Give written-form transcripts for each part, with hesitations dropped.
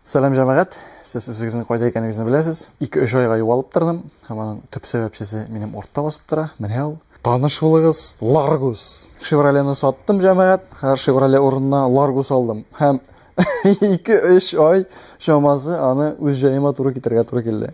Сәлем җәмәгать, сез үзегезнең кайда икәнегезне беләсез. 2-3 айга югалып тордым. Һәм аның төп сәбәпчесе минем ортта басып тора. Менә ул. Таныш булыгыз, Largus. Chevrolet'ны саттым җәмәгать. Һәр Chevrolet урынына Largus алдым. Һәм 2-3 ай шамасы аны үз җаема туры китергә туры килде.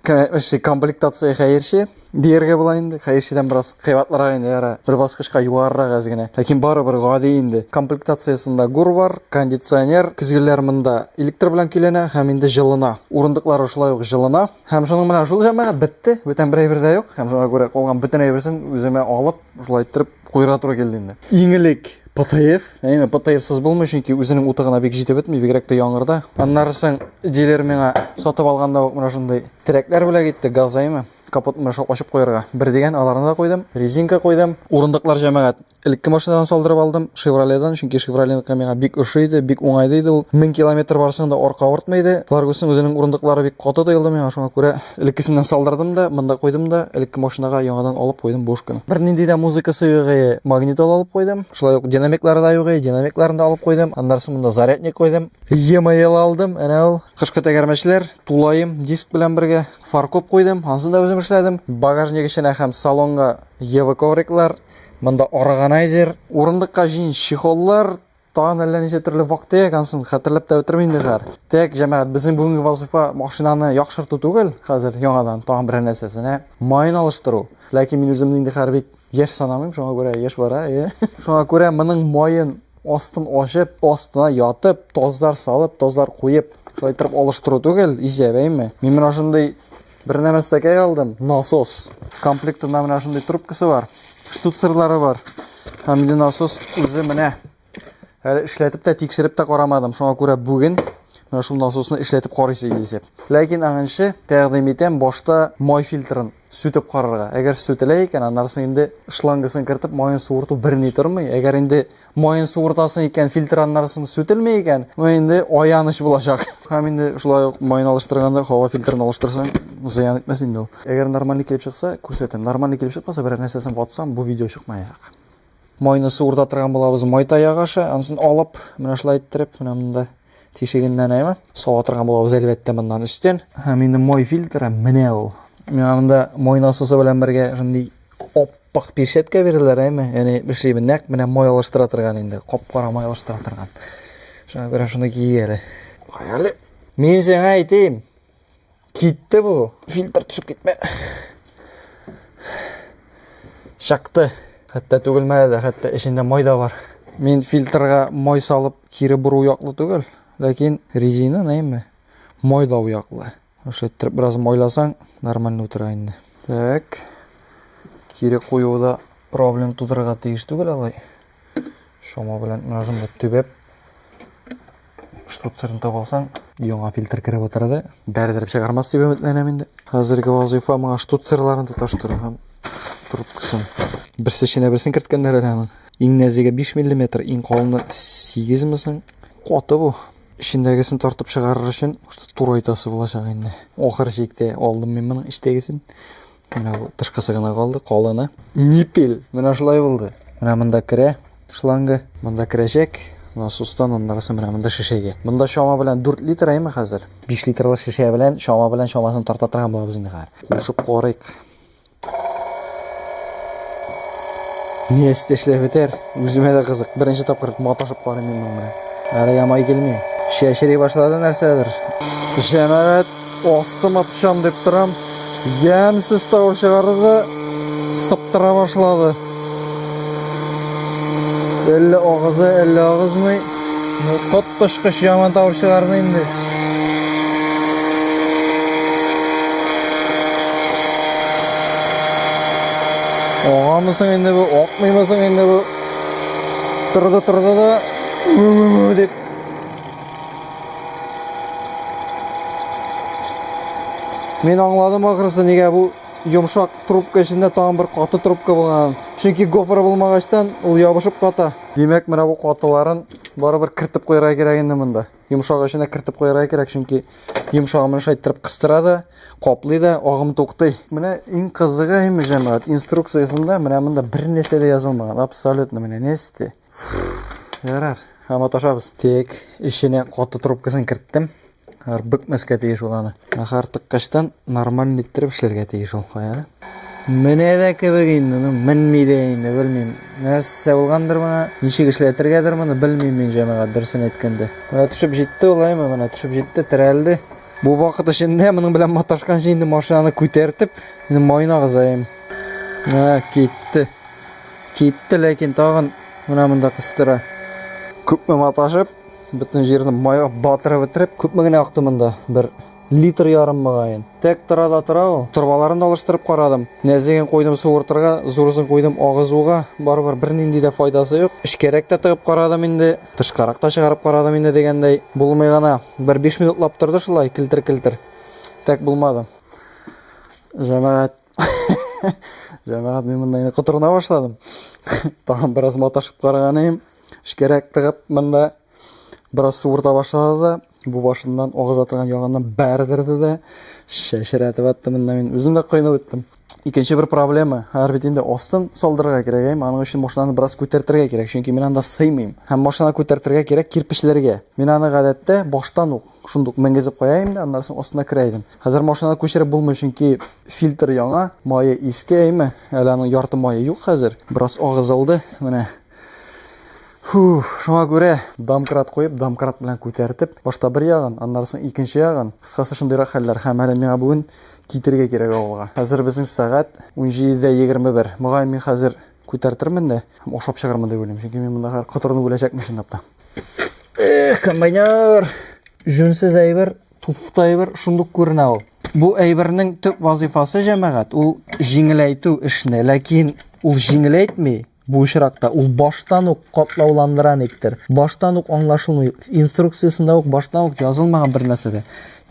Комплектация хәерче. Дияргә була инде. Хәерчедән бераз кыйбатлырак инде яра. Бер баскычка югарырак аз гына. Ләкин барыбер гади инде. Комплектациясында гур бар, кондиционер, көзгеләр монда электр белән киләнә һәм инде җылына. Урындыклары шулай ук җылына. Һәм шуның менә шул җәмәгать бетте. Бүтән бер әйбер дә юк. Һәм шуңа күрә калган бүтән әйберсен үземә алып, шулай итеп куйырга туры килде инде. Иңелек ПТФ, әйме ПТФ-сыз булмый, чөнки үзенең утыгына бик җитеп бетми, бигрәк тә яңгырда. Аннарысын дилер миңа сатып алганда ук менә шундый терәкләр белән китте, газ әйме. Капотны ачып куярга. Бер дигән аларны да куйдым, резинка куйдым. Урындыклар җәмәгать элекке машинадан салдырып алдым, Chevrolet'дан, чөнки Chevrolet'ныкы миңа бик ошый иде, бик уңай иде ул. 1000 км барсаң да арка артмый иде. Largus'ның үзенең урындыклары бик каты тоелды миңа, шуңа күрә элеккесеннән салдырдым да, монда куйдым да, элекке машинага яңадан алып куйдым бушканы. Бер нинди дә музыкасы югы, магнитол алып куйдым. Шулай ук динамиклары да югы, динамикларын да алып куйдым. Аннарсы монда зарядник куйдым. EML алдым, әнә ул. Кышкы тәгәрмәчләр, тулайым, диск белән бергә фаркоп куйдым. Ансын да үзем эшләдем. Багажник эченә һәм салонга EV ковриклар, монда органайзер, урындыкка җин чехоллар, тагын әллә ничә төрле вакыт янсын, хәтерләп тә үтермим инде хәр. Тәк җәмәгать, безнең бүгенге вазифа машинаны яхшырту түгел, хәзер яңадан тагын бер нәрсәсенә майын алыштыру. Ләкин мин үземне инде хәр бик яшь санамыйм, шуңа күрә яшь бара, Шуңа күрә моның майын астын ачып, астына ятып, тозлар салып, тозлар куеп, шулай итеп алыштыру түгел, изәбәйме. Мин менә шундый бер нәмәстәкәй алдым, насос. Комплектында менә шундый трубкасы бар, штуцерлары бар. Һәм инде насос үзе менә әле эшләтеп тә тикшереп тә карамадым. Шуңа күрә бүген менә шул насосны эшләтеп карыйсы килсә. Ләкин аңынчы тәкъдим итәм башта май фильтрын сүтеп карарга. Әгәр сүтелә икән, аннарсын инде шлангысын кертеп майын суырту берни тормый. Әгәр инде майын суыртасын икән, фильтр аннарсын сүтелмәй икән, инде аяныч булачак. Һәм инде шулай ук майын алыштырганда һава фильтрын алыштырсаң, зыян итмәс инде ул. Әгәр нормаль килеп чыкса, күрсәтәм. Нормаль килеп чыкмаса, бер нәрсәсен ватсам, бу видео чыкмаячак. Майны суырта торган булабыз, май таягашы, ансын алып, менә шулай иттереп, менә монда тишегеннән әйме, сала торган булабыз әлбәттә моннан өстен. Һәм инде май фильтры менә ул. Менә монда май насосы белән бергә шундый оппак пешетка бирделәр, әйме. Яни бишли нәкъ менә май алыштыра торган инде, кап-кара май алыштыра торган. Шуңа күрә шуны кияле. Каялы. Мин сиңа әйтим. Китте бу. Фильтр төшеп китмә. Шакты. Хәтта түгелмәде, хәтта эчендә май да бар. Мин фильтрга май салып кире буру яклы түгел, ләкин резина нәйме? Май да яклы. Ошо итеп бераз майласаң, нормально утыра инде. Так. Кире куюда проблем тудырга тиеш түгел алай. Шома белән менә шунда төбәп штуцерын табалсаң, яңа фильтр кире утырды. Бәрдереп чыгармас дип өметләнәм инде. Хәзерге вазифа моңа штуцерларны тоташтыру һәм трубкасын. Берсе эченә берсен керткәннәр әле. Иң нәзиге 5 мм, иң калыны 8 мм. Каты бу. Ичендәгесен тартып чыгарыр өчен туры айтасы булачак инде. Ахыр чиктә алдым мин моның ичтәгесен. Менә бу тышкысы гына калды, калыны. Нипел. Менә шулай булды. Менә монда керә шлангы, монда керәчәк. Насостан аннарысы менә монда шешәгә. Монда шама белән 4 литр әйме хәзер. 5 литрлы шешә белән шамасын тарта торган булабыз инде хәзер. Кушып карыйк. Несте эшләп бетәр. Үземә дә кызык. Беренче тапкыр маташып карыйм мин моны. Әле ямай килми. Шәшери башлады нәрсәдер. Җәмәгать, астыма тышам дип торам. Ямсыз тавыр чыгарырга сыптыра башлады. Әллә агызмый. Тоттышкыч яман тавыр чыгарды инде. Ağamısın indi bu, akmıymasın indi bu. Turdu da deyip. Men anladım ahırısı nega bu yumşak trubka içinde tağın bir katı trubka bulgan. Çünkü gofra bulmagaçtan ul yabışıp kata. Demek mena bu katıların baribir kiritip koyarga kerak endi bunda. Yumşak içine kiritip koyarga kerak, çünkü yumşağımını şaytırıp kıstırады, qoplıydı, ağımı to'xtay. Mena eng qizig'i emas jamoat instruksiyasida mena bunda bir narsa da yozilmagan. Absolutno mena nesti. Yarar. Hamma tashamiz. Tek ishini qotdi trubkasini kiritdim. Хәр бөкмәскә тиеш ул аны. Хәр тыккачтан нормаль иттереп эшләргә тиеш ул. Кая? Менә дә кебек инде, менми дә инде, белмим. Нәрсә булгандыр моны, ничек эшләтергәдер моны белмим мин җәмәгать дөресен әйткәндә. Менә төшеп җитте улаймы, менә төшеп җитте, терәлде. Бу вакыт эчендә моның белән маташканчы инде машинаны күтәртеп, инде майына гызаем. Китте. Китте, ләкин тагын менә монда кыстыра. Күпме маташып, бөтен җирне майга батырып бетереп, күпме генә акты монда? 1 литр ярым мыгайын. Тек тора ул. Торбаларын да алыштырып карадым. Нәзеген койдым суыртырга, зурысын койдым агызуга, барыбер бернинди дә файдасы юк. Эшкәрәк тә тыгып карадым инде, тышкарак та чыгарып карадым инде дигәндәй, булмый гына. 5 минутлап торды шулай, килтер. Тек булмады. Җәмәгать мин монда инде котырына башладым. Тагын бераз маташып караганым, эшкәрәк тыгып монда бераз суырта башлады да, бу башыннан агыз атырган яганнан бәрдерде дә, шәшәрәтеп атты монда мин үзем дә кыйнап үттем. Икенче бер проблема, һәр бит инде астын салдырырга кирәк, аның өчен машинаны бераз күтәртергә кирәк, чөнки мин анда сыймыйм. Һәм машина күтәртергә кирәк кирпечләргә. Мин аны гадәттә баштан ук шундук менгезеп куяйм да, аннан соң астына керәйдем. Хәзер машинаны күчереп булмый, чөнки фильтр яңа, мае иске әйме, әле аның ярты мае юк хәзер. Бераз агызылды, менә. Шуңа күрә домкрат куеп, домкрат белән күтәртеп, башта бер ягын, аннан соң икенче ягын. Кыскасы шундыйрак хәлләр, һәм әле миңа бүген китергә кирәк авылга. Хәзер безнең сәгать 17:21. Мөгаен мин хәзер күтәртермен дә, һәм ашап чыгармын дип уйлыйм, чөнки мин монда котырны бүләчәкмен шундый да. Комбайнер! Жүнсез әйбер, туфта әйбер, шундук күренә ул. Бу әйбернең төп вазифасы җәмәгать, ул җиңеләйтү эшне, ләкин ул җиңеләйтми. Бу очракта ул баштан ук катлауландыра никтер. Баштан ук аңлашылмый. Инструкциясендә ук баштан ук язылмаган бер нәрсә дә.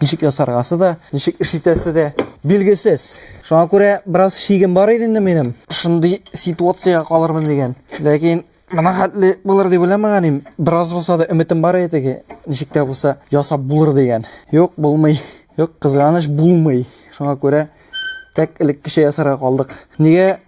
Ничек ясаргасы да, ничек эш итәсе дә билгесез. Шуңа күрә бераз шигем бар иде инде минем. Шундый ситуациягә калырмын дигән. Ләкин моны хәтле булыр дип уйламаганым. Бераз булса да өметем бар иде, ничек тә булса ясап булыр дигән. Юк, булмый. Юк, кызганыч булмый. Шуңа күрә тәк элеккечә ясарга калдык. Нигә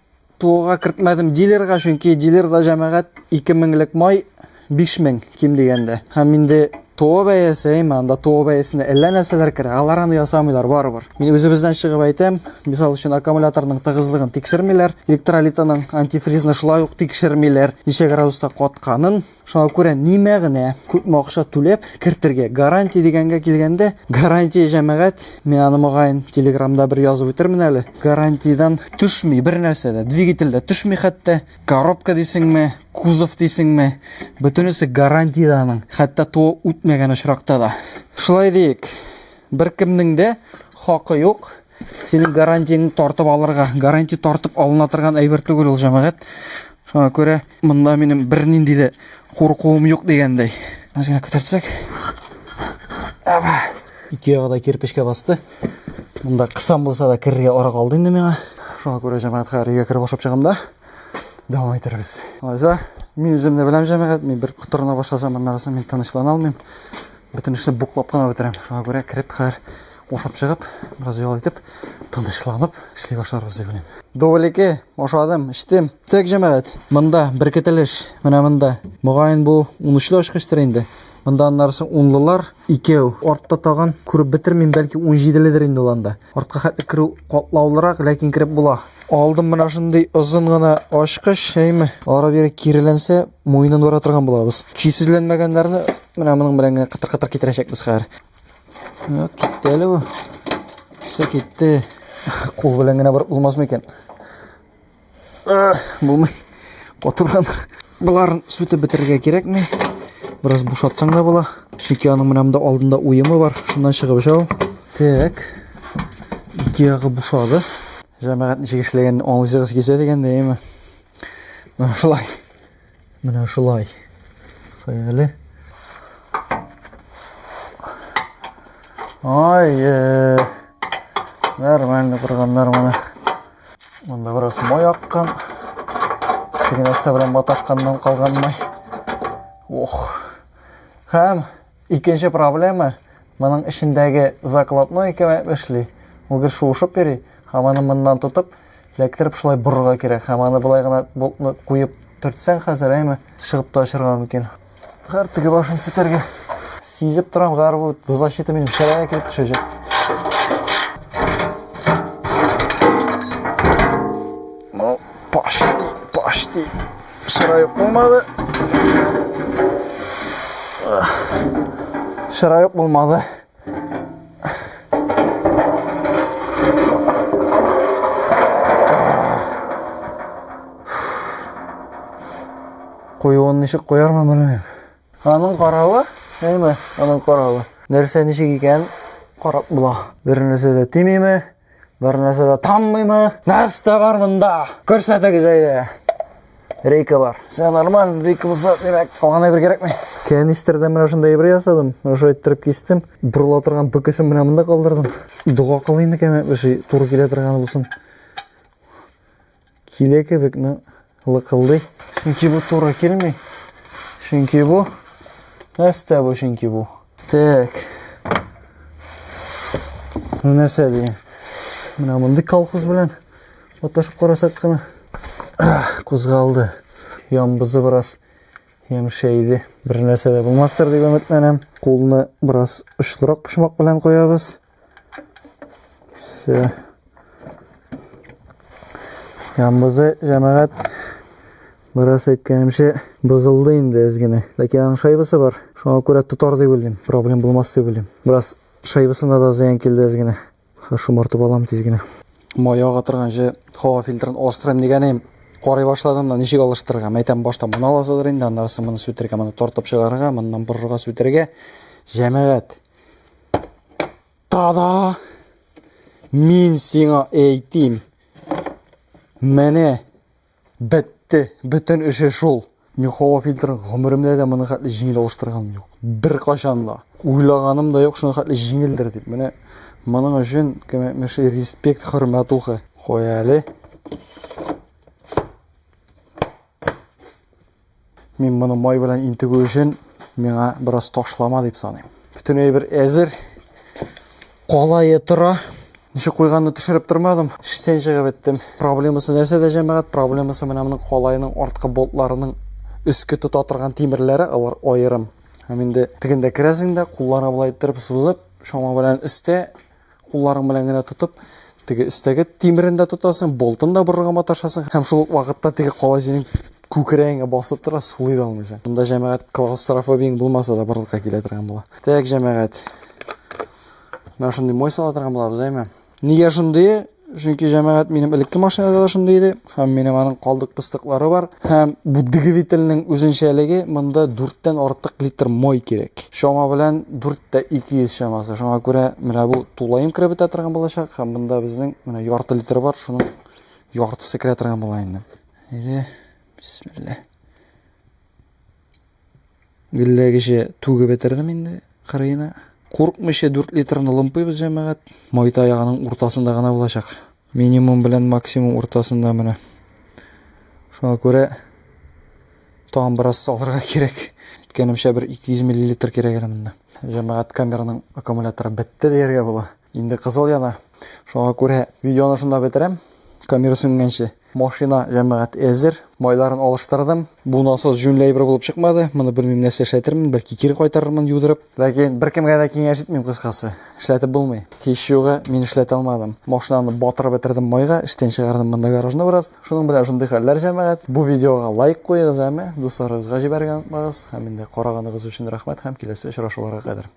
туга кертмәдем дилерга, чөнки дилерда җәмәгать 2000лек май 5000 ким дигәндә. Һәм инде туга бәясе, анда туга бәясенә әллә нәрсәләр керә. Алар аны ясамыйлар барыбер. Мин үзебездән чыгып әйтәм, мисал өчен аккумуляторның тыгызлыгын тикшермиләр, электролитаның антифризны шулай ук тикшермиләр, ничә градуста катканын. Шуңа күрә нимә генә күпме акча түләп кертергә. Гарантия дигәнгә килгәндә, гарантия җәмәгать, мин аны мөгаен Телеграмда бер язып үтермен әле. Гарантиядан төшми бер нәрсә дә, двигательдә төшми хәтта, коробка дисеңме, кузов дисеңме, бөтенесе гарантияның, хәтта то үтмәгән очракта да. Шулай диек, беркемнең дә хакы юк. Синең гарантияңны тартып алырга, гарантия тартып алына торган әйбер түгел ул җәмәгать. Шуңа күрә монда минем бернинди дә куркуым юк дигәндәй. Әзгә күтәрсәк. Ике ягда кирпечкә басты. Монда кысам булса да киргә ара калды инде миңа. Шуңа күрә җәмәгать хәригә кереп ашап чыгамда. Давам итәрбез. Алайса, мин үзем дә беләм җәмәгать, мин бер котырына башласам, аннан соң мин тынычлана алмыйм. Бөтен эшне буклап кына бетерәм. Шуңа күрә кирип хәр ашап чыгып, бераз ял итеп, тынычланып эшли башларбыз дип уйлыйм. Доволеке, ашадым, иштем. Тек җәмәгать, монда бер кетелеш, менә монда. Мөгаен бу 13 ачкычтыр инде. Монда аннарсы 10лылар, икәү. Артта тагын күреп битермим, бәлки 17ледер инде уланда. Артка хәтле керү катлаулырак, ләкин кирип була. Алдым менә шундый озын гына ачкыч, әйме, ара-бирә киреләнсә, муенын бара торган булабыз. Кисезләнмәгәннәрне менә моның белән генә кытыр-кытыр китерәчәкбез хәзер. Китте әле бу. Китте. Кул белән генә барып булмасмы икән? Булмый. Катыргандыр. Буларын сүтеп бетергә кирәкме? Бераз бушатсаң да була. Чөнки аның менә монда алдында уемы бар. Шуннан чыгып шау. Так. Ике ягы бушады. Җәмәгать ничек эшләгәнне аңлыйсыз кисә дигәндә, әйме. Менә шулай. Менә шулай. Хәяле. Ай, нормально курганнар моны. Монда бераз май аккан. Теге нәрсә белән маташканнан калган май. Һәм икенче проблема, моның эчендәге закладной кемә эшли. Ул гел шуышып йөри, һәм аны моннан тотып, эләктереп шулай борырга кирәк. Һәм аны булай гына болтны куеп төртсәң хәзер, әйме, чыгып та очырга мөмкин. Һәр теге башын сүтәргә Сезіп тұрам, ғарбы защита менің шырая келіп түшежек. Ну, почти. Шырайық болмады. Шырайық болмады. Қойуын нешік қояр ма білмеймін. Аның қарауы, әйме, аның қарауы. Нәрсе нешік екен қарап бұла. Бір нәрсе де темеймі, бір нәрсе де танмаймы. Нәрсті бар мұнда. Көрсетігі жайды. Рейка бар. Сен нормаль, рейка болса, демек, алғанай бір керек ме? Канистрді мына шындай бір ясадым. Мына шойттырып кестім. Бұрыла тұрған бүкісін мына мұнда қалдырдым. Дұға қылайынды кәме, үші туры келе тұрғаны болсын. Келекі бекіні лықылды. Шынки bu тура келмей. Шынки bu. Әсті bu шынки bu. Так. Нәрсе дейін. Мына мұнды колхоз білен. Оташып қарасақ қана. Қозғалды. Ямбызы біраз. Емшейді. Бір нәрсе де болмастыр деп үмітменем. Қолына біраз ұшылырақ пұшмақ білен қоябыз. Все. Ямбызы жәмәғат. Біраз айткенімше бұзылды енді әзгені. Ләкенің шайбысы бар. Шоңа көрі тұтар деп білдім. Проблем болмас деп білдім. Біраз шайбысында да заян келді әзгені. Шумартып алам тезгені. Маяға тұрған же хава фильтрін олыштырам дегенем. Қорай башладым да нешек алыштырға. Мәйтен башта мұны аласыдыр енді. Андарысы мұны сөйтерге, мұны тортып шығарға, мұндан бұрыға сөйтерге. Жәмәғат. Тада! Мен сеңа әйтейм. Мәне бітті. Бүтін үші шол. Мен хава фильтрін ғұмырымда да мұны қатлы жеңіл олыштырғаным жоқ. Бір қашанда. Ойлағаным да жоқ, шыны қатлы жеңілдір деп. Мұның үшін көмекмеші респект құрмет ұқы. Қой әлі. Мен мұны май білен интігу үшін меңа біраз тошлама деп санайым. Бүтін бір әзір қолайы тұра. Неше қойғанды түшіріп тұрмадым. Іштен шығып еттім. Проблемасы нәрсе де жәмәғат. Проблемасы мұнамның қолайының ортқы болтларының үскі тұта тұрған темірлері алар ойырым. Менде тігінде кіресіңді құлларына бұлай тұрып сузып, шома білән істе құлларың білән гіне тұтып, тігі істегі темірінде тұтасың, болтын да бұрыға маташасың. Хәм шул вақытта тігі қолай сенің көкірәңі басып тұра суылды алмайсың. Мұнда жәмәғат клаустрофобияң болмаса да барлыққа келе тұрған бола. Тәк жәмәғат. Мен шындай мой сала тұрған бола бұзайма. Неге шындай? Çünkü жәмәғат менің іліккі машинада да шындайды. Хәм менің аның қалдық пыстықлары бар. Хәм бұл двигателінің өзіншәлігі мұнда 4-тен артық литр мой керек. Шома білән 4-те 200 шамасы. Шоңа көре менә бұл тулайым кіріп тұрған болашақ. Хәм мұнда біздің менә ярты литр бар. Шының яртысы кіре тұрған болайынды. Еді, бисмилля. Гілләгіше туғы бетердім енді қарайына. Қорқмыше 4 литрны лымпайбыз жәмәғат. Майта аяғының ортасында ғана болашақ. Минимум білән максимум ортасында міне. Шоңа көре тағын біраз салырға керек. Өткенімше бір 200 мл керек әлімінде. Жәмәғат камераның аккумуляторы бітті дерге бұла. Енді қызыл яна. Шоңа көре видеоны шында бетерем. Камера сүнгенше. Машина жәмәғат әзір. Майларын алыштырдым. Бұл насос жүнлей бір болып шықмады. Мұны білмейм нәрсе шәйтірмін. Бәлкі кері қайтарырмын юдырып. Ләкин бір кімге де кейін әшітмейм қысқасы. Ішләтіп болмай. Кешуға мен ішләт алмадым. Машинаны батырып бітірдім майға. Іштен шығардым мұнда гаражны біраз. Шының білән жынды қаллар жәмәғат. Бұл видеоға лайк қойыңыз әмі. Достарыңызға жіберген бағыз. Әмінде қарағаныңыз үшін рахмет. Һәм келесі ұшырашуларға қадір.